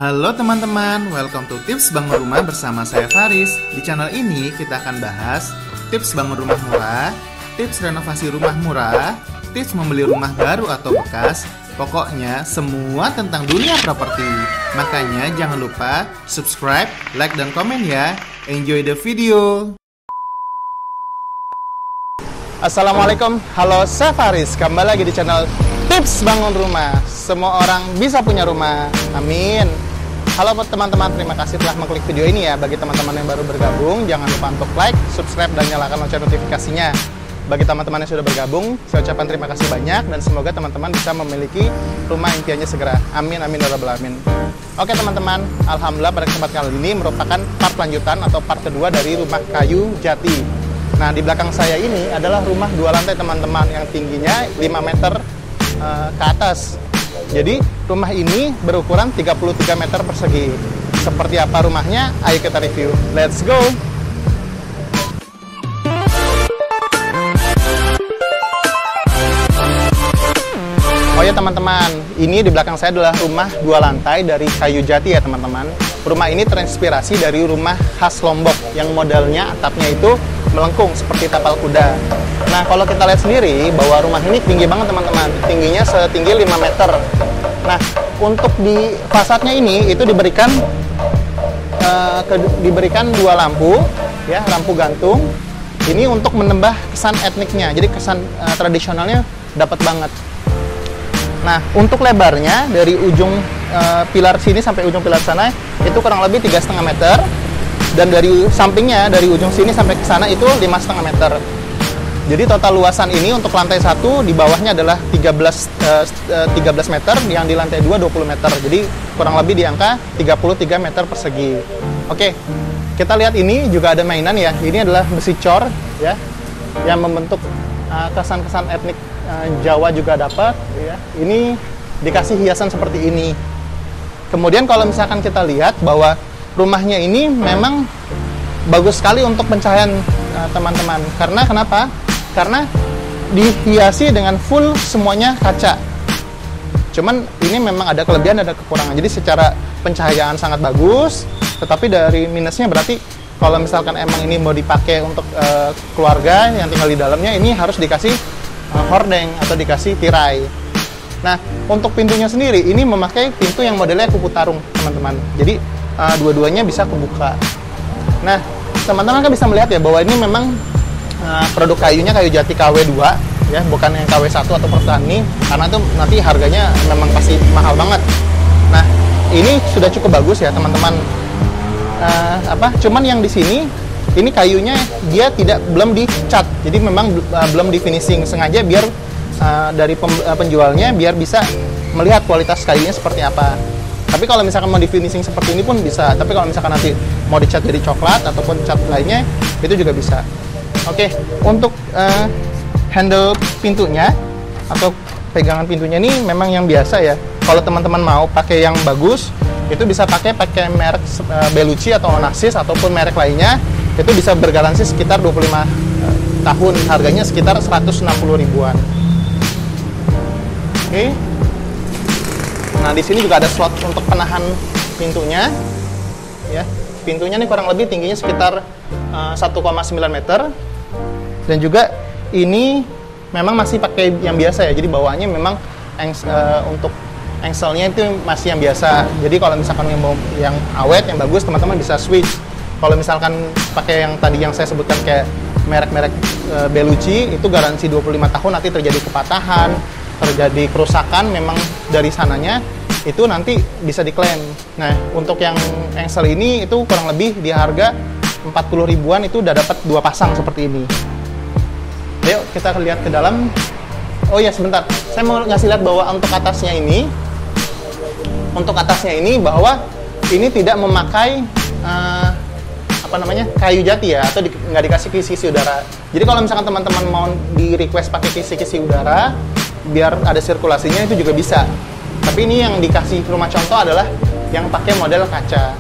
Halo teman-teman, welcome to Tips Bangun Rumah bersama saya Faris. Di channel ini kita akan bahas tips bangun rumah murah, tips renovasi rumah murah, tips membeli rumah baru atau bekas, pokoknya semua tentang dunia properti. Makanya jangan lupa subscribe, like, dan komen ya. Enjoy the video. Assalamualaikum, halo saya Faris. Kembali lagi di channel Tips Bangun Rumah. Semua orang bisa punya rumah, amin. Halo teman-teman, terima kasih telah mengklik video ini ya. Bagi teman-teman yang baru bergabung, jangan lupa untuk like, subscribe, dan nyalakan lonceng notifikasinya. Bagi teman-teman yang sudah bergabung, saya ucapkan terima kasih banyak dan semoga teman-teman bisa memiliki rumah impiannya segera. Amin, amin, ya rabbal alamin. Oke teman-teman, alhamdulillah pada kesempatan kali ini merupakan part lanjutan atau part kedua dari rumah kayu jati. Nah, di belakang saya ini adalah rumah 2 lantai teman-teman yang tingginya 5 meter ke atas. Jadi rumah ini berukuran 33 meter persegi. Seperti apa rumahnya? Ayo kita review. Let's go! Oh ya teman-teman, ini di belakang saya adalah rumah 2 lantai dari kayu jati ya teman-teman. Rumah ini terinspirasi dari rumah khas Lombok yang modelnya atapnya itu melengkung seperti tapal kuda. Nah, kalau kita lihat sendiri bahwa rumah ini tinggi banget teman-teman. Tingginya setinggi 5 meter. Nah, untuk di fasadnya ini itu diberikan 2 lampu ya, lampu gantung. Ini untuk menambah kesan etniknya. Jadi kesan tradisionalnya dapat banget. Nah, untuk lebarnya dari ujung pilar sini sampai ujung pilar sana itu kurang lebih 3,5 meter. Dan dari sampingnya, dari ujung sini sampai ke sana itu 5,5 meter. Jadi total luasan ini untuk lantai 1 di bawahnya adalah 13 meter, yang di lantai 2 20 meter. Jadi kurang lebih di angka 33 meter persegi. Oke, kita lihat ini juga ada mainan ya. Ini adalah besi cor ya, yang membentuk kesan-kesan etnik Jawa juga dapat ya. Ini dikasih hiasan seperti ini. Kemudian kalau misalkan kita lihat bahwa rumahnya ini memang bagus sekali untuk pencahayaan teman-teman. Karena kenapa? Karena dihiasi dengan full semuanya kaca. Cuman ini memang ada kelebihan, ada kekurangan. Jadi secara pencahayaan sangat bagus, tetapi dari minusnya berarti kalau misalkan emang ini mau dipakai untuk keluarga yang tinggal di dalamnya, ini harus dikasih hordeng atau dikasih tirai. Nah, untuk pintunya sendiri ini memakai pintu yang modelnya kupu tarung, teman-teman. Jadi dua-duanya bisa kebuka. Nah, teman-teman kan bisa melihat ya bahwa ini memang produk kayunya kayu jati KW2 ya, bukan yang KW1 atau Pertani, karena itu nanti harganya memang pasti mahal banget. Nah, ini sudah cukup bagus ya, teman-teman. Cuman yang di sini ini kayunya dia belum dicat. Jadi memang belum di finishing, sengaja biar dari penjualnya biar bisa melihat kualitas kayunya seperti apa. Tapi kalau misalkan mau di finishing seperti ini pun bisa. Tapi kalau misalkan nanti mau dicat jadi coklat ataupun cat lainnya, itu juga bisa. Oke, untuk handle pintunya atau pegangan pintunya ini memang yang biasa ya. Kalau teman-teman mau pakai yang bagus, itu bisa pakai merek Bellucci atau Onassis ataupun merek lainnya. Itu bisa bergaransi sekitar 25 tahun. Harganya sekitar 160 ribuan. Oke. Nah, di sini juga ada slot untuk penahan pintunya. Ya, pintunya ini kurang lebih tingginya sekitar 1,9 meter. Dan juga ini memang masih pakai yang biasa ya. Jadi bawaannya memang untuk engselnya itu masih yang biasa. Jadi kalau misalkan yang awet, yang bagus, teman-teman bisa switch. Kalau misalkan pakai yang tadi yang saya sebutkan kayak merek-merek Bellucci, itu garansi 25 tahun, nanti terjadi kepatahan, terjadi kerusakan memang dari sananya, itu nanti bisa diklaim. Nah, untuk yang engsel ini itu kurang lebih di harga 40 ribuan itu udah dapat 2 pasang seperti ini. Yuk kita lihat ke dalam. Oh ya sebentar, saya mau ngasih lihat bahwa untuk atasnya ini bahwa ini tidak memakai kayu jati ya, atau nggak dikasih kisi-kisi udara. Jadi kalau misalkan teman-teman mau di request pakai kisi-kisi udara biar ada sirkulasinya, itu juga bisa. Tapi ini yang dikasih rumah contoh adalah yang pakai model kaca.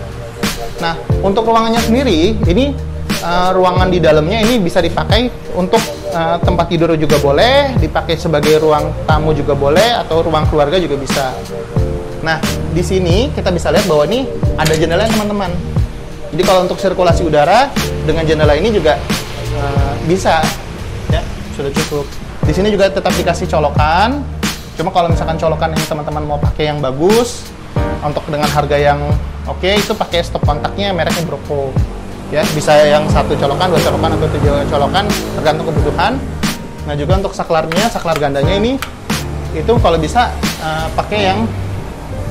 Nah, untuk ruangannya sendiri, ini ruangan di dalamnya ini bisa dipakai untuk tempat tidur juga boleh, dipakai sebagai ruang tamu juga boleh, atau ruang keluarga juga bisa. Nah, di sini kita bisa lihat bahwa ini ada jendela teman-teman. Jadi kalau untuk sirkulasi udara dengan jendela ini juga bisa, ya sudah cukup. Di sini juga tetap dikasih colokan. Cuma kalau misalkan colokan yang teman-teman mau pakai yang bagus, untuk dengan harga yang oke, itu pakai stop kontaknya mereknya Broco. Ya, bisa yang 1 colokan, 2 colokan, atau 7 colokan, tergantung kebutuhan. Nah, juga untuk saklarnya, saklar gandanya ini, itu kalau bisa pakai yang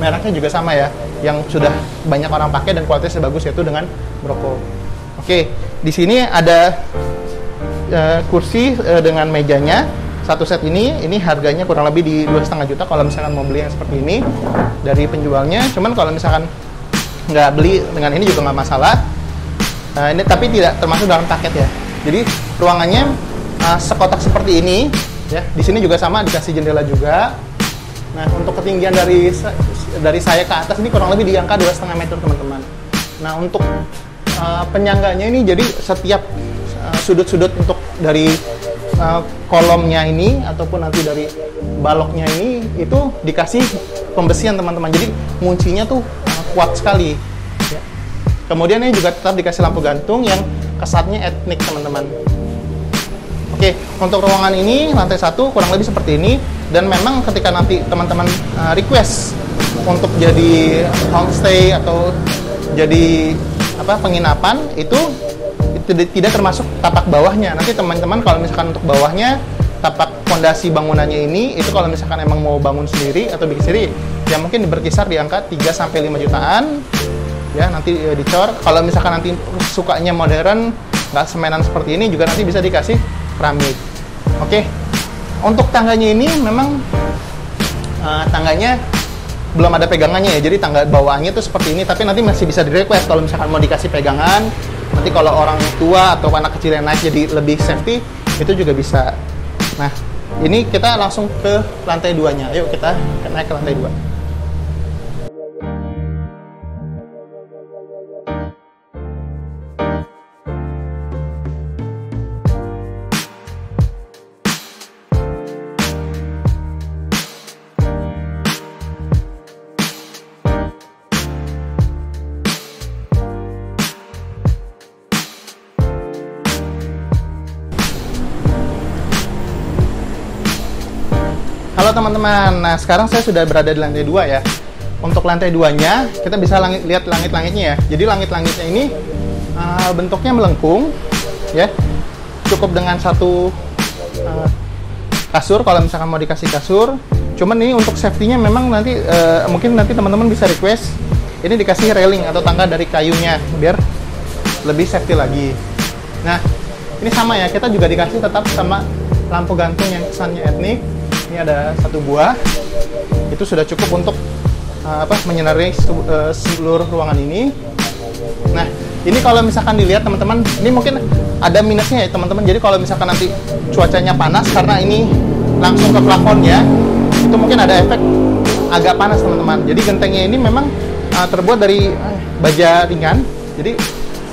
mereknya juga sama ya, yang sudah banyak orang pakai dan kualitasnya bagus, yaitu dengan Broco. Oke, di sini ada kursi dengan mejanya. Satu set ini harganya kurang lebih di 2,5 juta kalau misalkan mau beli yang seperti ini dari penjualnya. Cuman kalau misalkan nggak beli dengan ini juga nggak masalah. Ini tapi tidak termasuk dalam paket ya. Jadi ruangannya sekotak seperti ini ya. Di sini juga sama, dikasih jendela juga. Nah, untuk ketinggian dari saya ke atas ini kurang lebih di angka 2,5 meter teman-teman. Nah, untuk penyangganya ini jadi setiap sudut-sudut untuk dari kolomnya ini ataupun nanti dari baloknya ini itu dikasih pembesian teman-teman. Jadi kuncinya tuh kuat sekali. Ya. Kemudian ini juga tetap dikasih lampu gantung yang kesannya etnik teman-teman. Oke, untuk ruangan ini lantai 1 kurang lebih seperti ini, dan memang ketika nanti teman-teman request untuk jadi homestay atau jadi penginapan itu tidak termasuk tapak bawahnya. Nanti teman-teman kalau misalkan untuk bawahnya tapak fondasi bangunannya ini itu kalau misalkan emang mau bangun sendiri atau bikin sendiri ya mungkin berkisar di angka 3-5 jutaan ya, nanti dicor. Kalau misalkan nanti sukanya modern, nggak semenan seperti ini, juga nanti bisa dikasih keramik. Oke, untuk tangganya ini memang tangganya belum ada pegangannya ya, jadi tangga bawahnya tuh seperti ini, tapi nanti masih bisa di request kalau misalkan mau dikasih pegangan. Nanti kalau orang tua atau anak kecil yang naik jadi lebih safety, itu juga bisa. Nah, ini kita langsung ke lantai 2-nya. Ayo kita naik ke lantai 2. Halo teman-teman, nah sekarang saya sudah berada di lantai 2 ya. Untuk lantai 2-nya, kita bisa lihat langit-langitnya ya. Jadi langit-langitnya ini bentuknya melengkung ya. Cukup dengan satu kasur kalau misalkan mau dikasih kasur. Cuman ini untuk safety-nya memang nanti mungkin nanti teman-teman bisa request ini dikasih railing atau tangga dari kayunya biar lebih safety lagi. Nah, ini sama ya, kita juga dikasih tetap sama lampu gantung yang kesannya etnik. Ini ada 1 buah, itu sudah cukup untuk menyinari seluruh ruangan ini. Nah, ini kalau misalkan dilihat teman-teman, ini mungkin ada minusnya ya teman-teman. Jadi kalau misalkan nanti cuacanya panas karena ini langsung ke plafonnya, itu mungkin ada efek agak panas teman-teman. Jadi gentengnya ini memang terbuat dari baja ringan. Jadi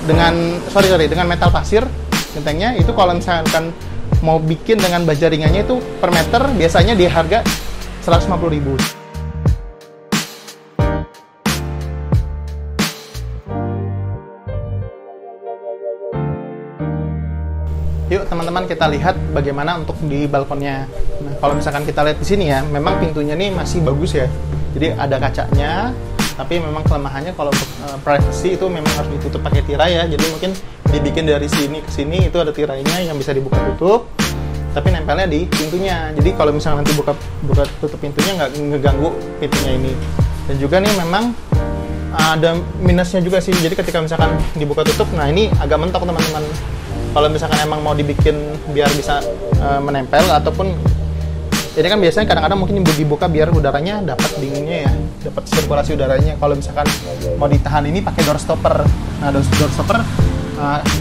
dengan metal pasir gentengnya itu kalau misalkan mau bikin dengan baja ringannya itu per meter biasanya di harga 150.000. Yuk teman-teman kita lihat bagaimana untuk di balkonnya. Nah, kalau misalkan kita lihat di sini ya, memang pintunya nih masih bagus ya. Jadi ada kacanya, tapi memang kelemahannya kalau untuk privacy itu memang harus ditutup pakai tirai ya. Jadi mungkin dibikin dari sini ke sini itu ada tirainya yang bisa dibuka tutup, tapi nempelnya di pintunya. Jadi kalau misalnya nanti buka tutup pintunya nggak ngeganggu pintunya ini. Dan juga nih memang ada minusnya juga sih. Jadi ketika misalkan dibuka tutup, nah ini agak mentok teman-teman. Kalau misalkan emang mau dibikin biar bisa menempel ataupun ini kan biasanya kadang-kadang mungkin dibuka biar udaranya dapat dinginnya ya, dapat sirkulasi udaranya. Kalau misalkan mau ditahan ini pakai door stopper. Nah, door stopper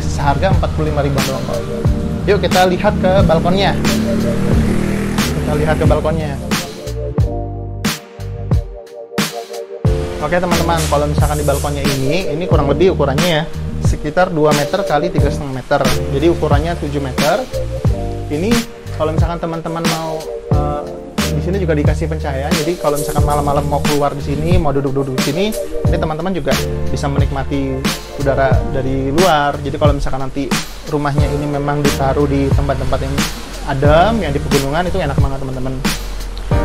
seharga 45.000 doang. Yuk kita lihat ke balkonnya. Oke teman-teman, kalau misalkan di balkonnya ini kurang lebih ukurannya ya sekitar 2 meter kali 3,5 meter. Jadi ukurannya 7 meter. Ini kalau misalkan teman-teman mau di sini juga dikasih pencahayaan. Jadi kalau misalkan malam-malam mau keluar di sini, mau duduk-duduk di sini, ini teman-teman juga bisa menikmati udara dari luar. Jadi kalau misalkan nanti rumahnya ini memang ditaruh di tempat-tempat yang adem, yang di pegunungan, itu enak banget teman-teman.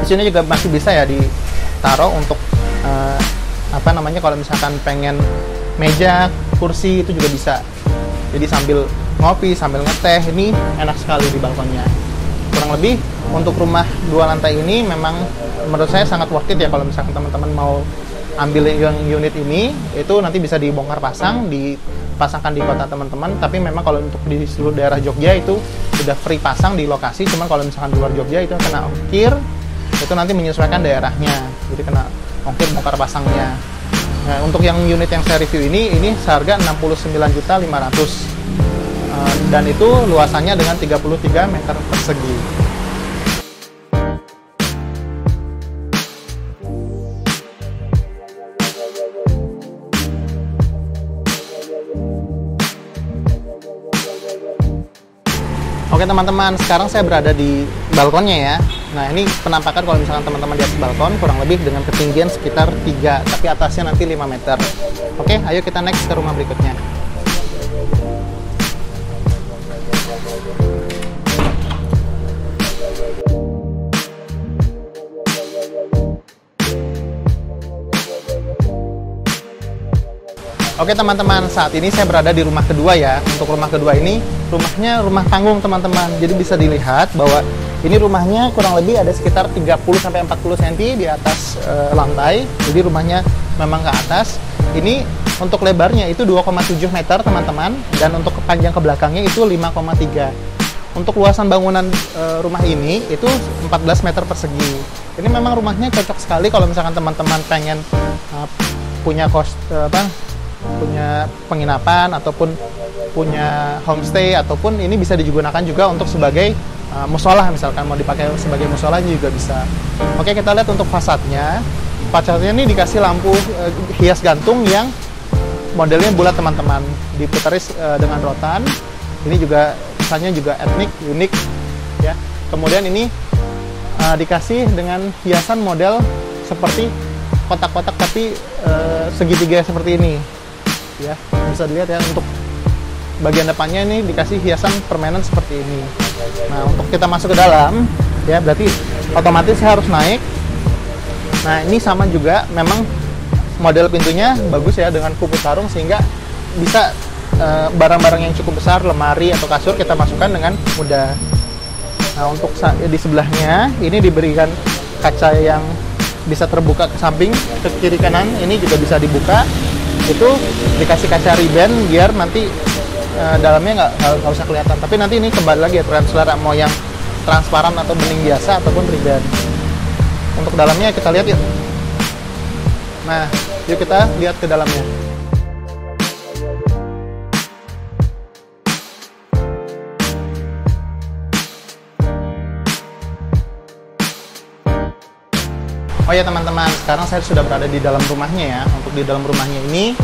Di sini juga masih bisa ya ditaruh untuk apa namanya, kalau misalkan pengen meja, kursi, itu juga bisa. Jadi sambil ngopi, sambil ngeteh, ini enak sekali di balkonnya. Kurang lebih untuk rumah 2 lantai ini memang menurut saya sangat worth it ya kalau misalkan teman-teman mau ambil yang unit ini, itu nanti bisa dibongkar pasang, dipasangkan di kota teman-teman. Tapi memang kalau untuk di seluruh daerah Jogja itu sudah free pasang di lokasi. Cuman kalau misalkan di luar Jogja itu kena ongkir, itu nanti menyesuaikan daerahnya, jadi kena ongkir bongkar pasangnya. Nah, untuk yang unit yang saya review ini seharga 69.500.000. Dan itu luasannya dengan 33 meter persegi. Oke teman-teman, sekarang saya berada di balkonnya ya. Nah ini penampakan kalau misalkan teman-teman di atas balkon kurang lebih dengan ketinggian sekitar 3, tapi atasnya nanti 5 meter. Oke, ayo kita next ke rumah berikutnya. Oke teman-teman, saat ini saya berada di rumah kedua ya. Untuk rumah kedua ini, rumahnya rumah panggung teman-teman. Jadi bisa dilihat bahwa ini rumahnya kurang lebih ada sekitar 30-40 cm di atas lantai. Jadi rumahnya memang ke atas. Ini untuk lebarnya itu 2,7 meter teman-teman. Dan untuk panjang ke belakangnya itu 5,3. Untuk luasan bangunan rumah ini itu 14 meter persegi. Ini memang rumahnya cocok sekali kalau misalkan teman-teman pengen punya punya penginapan ataupun punya homestay, ataupun ini bisa digunakan juga untuk sebagai musola, misalkan mau dipakai sebagai musola juga bisa. Oke, kita lihat untuk fasadnya. Fasadnya ini dikasih lampu hias gantung yang modelnya bulat teman-teman, diputari dengan rotan. Ini juga kesannya juga etnik, unik ya. Kemudian ini dikasih dengan hiasan model seperti kotak-kotak tapi segitiga seperti ini. Ya, bisa dilihat ya, untuk bagian depannya ini dikasih hiasan permainan seperti ini. Nah, untuk kita masuk ke dalam ya, berarti otomatis saya harus naik. Nah, ini sama juga, memang model pintunya bagus ya dengan kupu sarung, sehingga bisa barang-barang yang cukup besar, lemari atau kasur kita masukkan dengan mudah. Nah, untuk di sebelahnya ini diberikan kaca yang bisa terbuka ke samping, ke kiri kanan, ini juga bisa dibuka. Itu dikasih kaca ribbon biar nanti dalamnya nggak usah kelihatan. Tapi nanti ini kembali lagi ya, selera mau yang transparan atau bening biasa ataupun ribbon. Untuk dalamnya kita lihat yuk. Nah, yuk kita lihat ke dalamnya. Oh ya teman-teman, sekarang saya sudah berada di dalam rumahnya ya. Untuk di dalam rumahnya ini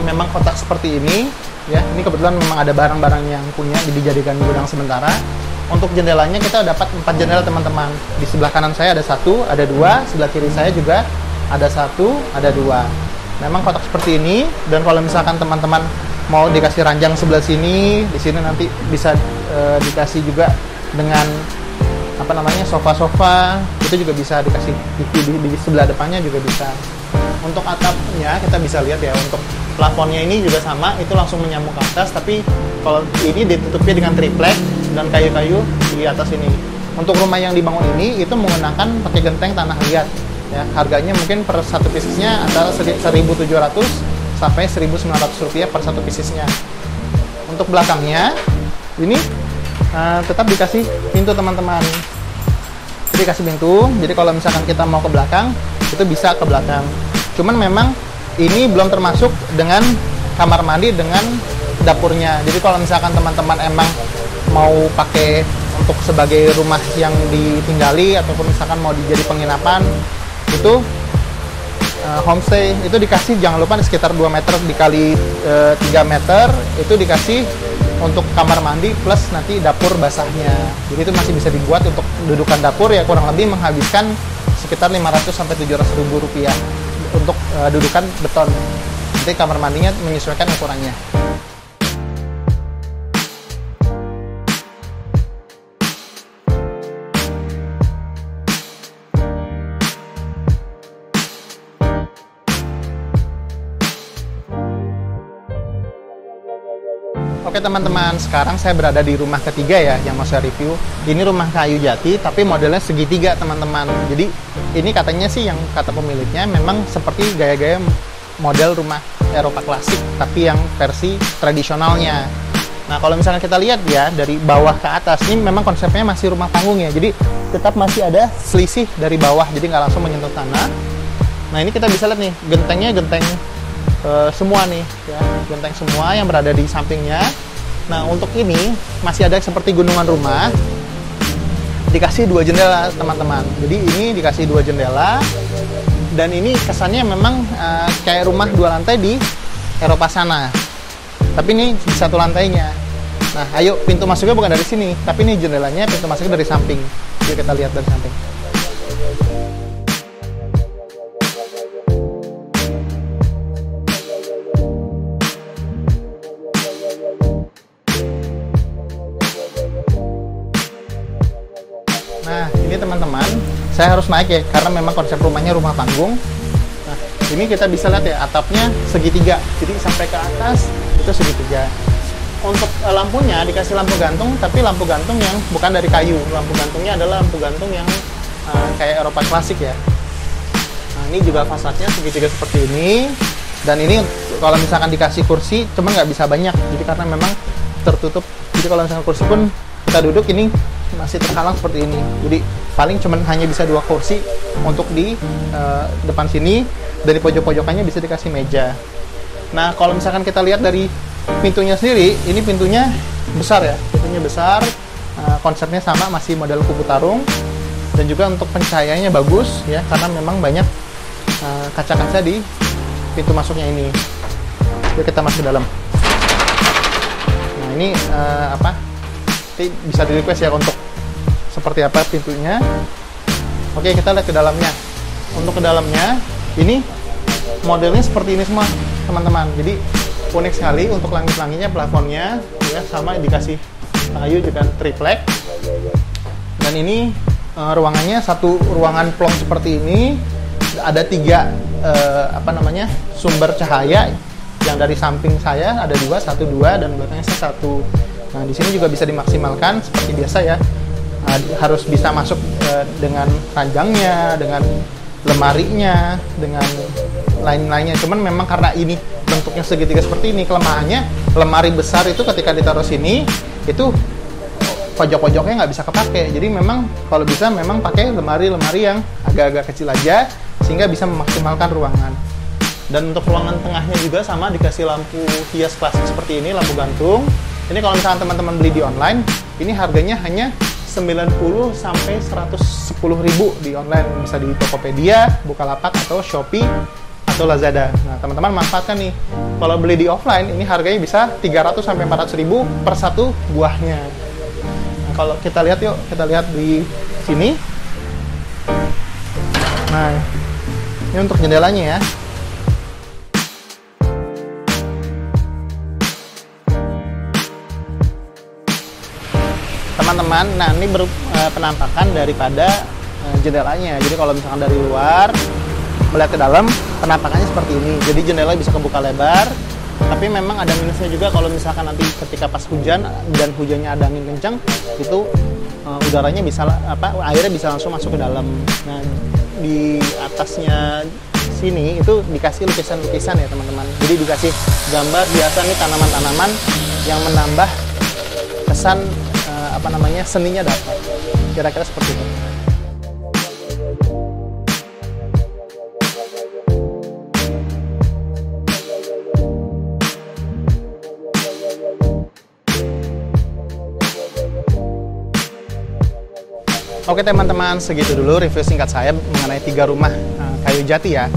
memang kotak seperti ini ya. Ini kebetulan memang ada barang-barang yang punya dijadikan gudang sementara. Untuk jendelanya kita dapat 4 jendela teman-teman. Di sebelah kanan saya ada 1, ada 2, sebelah kiri saya juga ada 1, ada 2. Memang kotak seperti ini, dan kalau misalkan teman-teman mau dikasih ranjang sebelah sini, di sini nanti bisa dikasih juga dengan apa namanya, sofa-sofa, itu juga bisa dikasih di sebelah depannya juga bisa. Untuk atapnya kita bisa lihat ya, untuk plafonnya ini juga sama, itu langsung menyambung ke atas, tapi kalau ini ditutupnya dengan triplek dan kayu-kayu di atas ini. Untuk rumah yang dibangun ini itu menggunakan pakai genteng tanah liat ya. Harganya mungkin per satu piecesnya antara 1.700 sampai 1.900 rupiah per satu piecesnya. Untuk belakangnya ini tetap dikasih pintu teman-teman. Jadi dikasih pintu, jadi kalau misalkan kita mau ke belakang itu bisa ke belakang. Cuman memang ini belum termasuk dengan kamar mandi dengan dapurnya. Jadi kalau misalkan teman-teman emang mau pakai untuk sebagai rumah yang ditinggali ataupun misalkan mau dijadi penginapan, itu homestay itu dikasih, jangan lupa sekitar 2 meter dikali 3 meter itu dikasih untuk kamar mandi plus nanti dapur basahnya. Jadi itu masih bisa dibuat untuk dudukan dapur ya, kurang lebih menghabiskan sekitar 500 sampai 700 ribu rupiah untuk dudukan beton. Nanti kamar mandinya menyesuaikan ukurannya. Oke teman-teman, sekarang saya berada di rumah ketiga ya yang mau saya review. Ini rumah kayu jati tapi modelnya segitiga teman-teman. Jadi ini katanya sih, yang kata pemiliknya memang seperti gaya-gaya model rumah Eropa klasik tapi yang versi tradisionalnya. Nah kalau misalnya kita lihat ya dari bawah ke atas, ini memang konsepnya masih rumah panggung ya. Jadi tetap masih ada selisih dari bawah, jadi nggak langsung menyentuh tanah. Nah ini kita bisa lihat nih, gentengnya genteng semua nih ya, genteng semua yang berada di sampingnya. Nah untuk ini masih ada seperti gunungan rumah, dikasih 2 jendela teman-teman. Jadi ini dikasih 2 jendela, dan ini kesannya memang kayak rumah 2 lantai di Eropa sana, tapi ini di 1 lantainya. Nah ayo, pintu masuknya bukan dari sini, tapi ini jendelanya, pintu masuknya dari samping. Yuk kita lihat dari samping. Nah ini teman-teman, saya harus naik ya karena memang konsep rumahnya rumah panggung. Nah ini kita bisa lihat ya, atapnya segitiga, jadi sampai ke atas itu segitiga. Untuk lampunya dikasih lampu gantung, tapi lampu gantung yang bukan dari kayu. Lampu gantungnya adalah lampu gantung yang kayak Eropa klasik ya. Nah ini juga fasadnya segitiga seperti ini. Dan ini kalau misalkan dikasih kursi, cuma nggak bisa banyak, jadi karena memang tertutup. Jadi kalau misalkan kursi pun kita duduk, ini masih terhalang seperti ini. Jadi paling cuman hanya bisa 2 kursi untuk di depan sini. Dari pojok-pojokannya bisa dikasih meja. Nah kalau misalkan kita lihat dari pintunya sendiri, ini pintunya besar ya, pintunya besar. Konsepnya sama, masih model kubu tarung. Dan juga untuk pencahayaannya bagus ya, karena memang banyak kaca-kaca di pintu masuknya ini. Yuk kita masuk ke dalam. Nah ini bisa di request ya untuk seperti apa pintunya. Oke, kita lihat ke dalamnya. Untuk ke dalamnya ini modelnya seperti ini semua teman-teman. Jadi unik sekali untuk langit-langitnya, plafonnya ya sama dikasih kayu juga triplek. Dan ini ruangannya satu ruangan plong seperti ini. Ada 3 sumber cahaya, yang dari samping saya ada 2, 1, 2, dan belakangnya saya 1. Nah, di sini juga bisa dimaksimalkan seperti biasa ya. Harus bisa masuk dengan ranjangnya, dengan lemarinya, dengan lain-lainnya. Cuman memang karena ini bentuknya segitiga seperti ini, kelemahannya lemari besar itu ketika ditaruh sini itu pojok-pojoknya nggak bisa kepake. Jadi memang kalau bisa memang pakai lemari-lemari yang agak-agak kecil aja sehingga bisa memaksimalkan ruangan. Dan untuk ruangan tengahnya juga sama, dikasih lampu hias klasik seperti ini, lampu gantung. Ini kalau misalkan teman-teman beli di online, ini harganya hanya 90 sampai 110 ribu di online. Bisa di Tokopedia, Bukalapak, atau Shopee, atau Lazada. Nah, teman-teman manfaatkan nih. Kalau beli di offline, ini harganya bisa 300 sampai 400 ribu per 1 buahnya. Nah, kalau kita lihat yuk, kita lihat di sini. Nah, ini untuk jendelanya ya. Teman-teman, nah ini penampakan daripada jendelanya. Jadi kalau misalkan dari luar melihat ke dalam, penampakannya seperti ini. Jadi jendela bisa kebuka lebar, tapi memang ada minusnya juga kalau misalkan nanti ketika pas hujan dan hujannya ada angin kencang, itu udaranya bisa airnya bisa langsung masuk ke dalam. Nah di atasnya sini itu dikasih lukisan-lukisan ya teman-teman. Jadi dikasih gambar biasa nih, tanaman-tanaman yang menambah kesan seninya dapat. Kira-kira seperti itu. Oke teman-teman, segitu dulu review singkat saya mengenai 3 rumah kayu jati ya.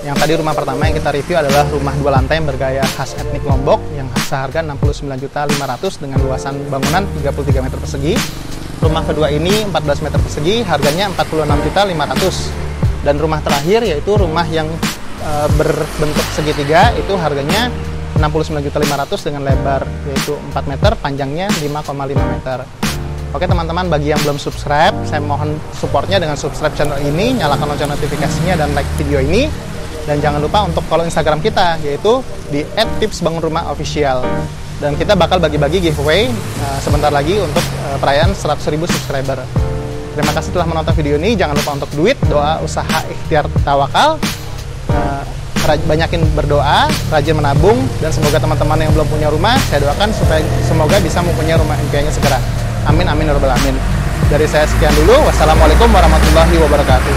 Yang tadi rumah pertama yang kita review adalah rumah 2 lantai yang bergaya khas etnik Lombok yang seharga 69.500.000 dengan luasan bangunan 33 meter persegi. Rumah kedua ini 14 meter persegi, harganya 46.500.000. Dan rumah terakhir yaitu rumah yang berbentuk segitiga, itu harganya 69.500.000 dengan lebar yaitu 4 meter, panjangnya 5,5 meter. Oke teman-teman, bagi yang belum subscribe, saya mohon supportnya dengan subscribe channel ini, nyalakan lonceng notifikasinya dan like video ini. Dan jangan lupa untuk follow Instagram kita, yaitu di @tipsbangunrumahofficial. Dan kita bakal bagi-bagi giveaway sebentar lagi untuk perayaan 100.000 subscriber. Terima kasih telah menonton video ini. Jangan lupa untuk duit, doa, usaha, ikhtiar, tawakal. Banyakin berdoa, rajin menabung, dan semoga teman-teman yang belum punya rumah, saya doakan supaya semoga bisa mempunyai rumah impiannya segera. Amin, amin, ya rabbal alamin. Dari saya sekian dulu. Wassalamualaikum warahmatullahi wabarakatuh.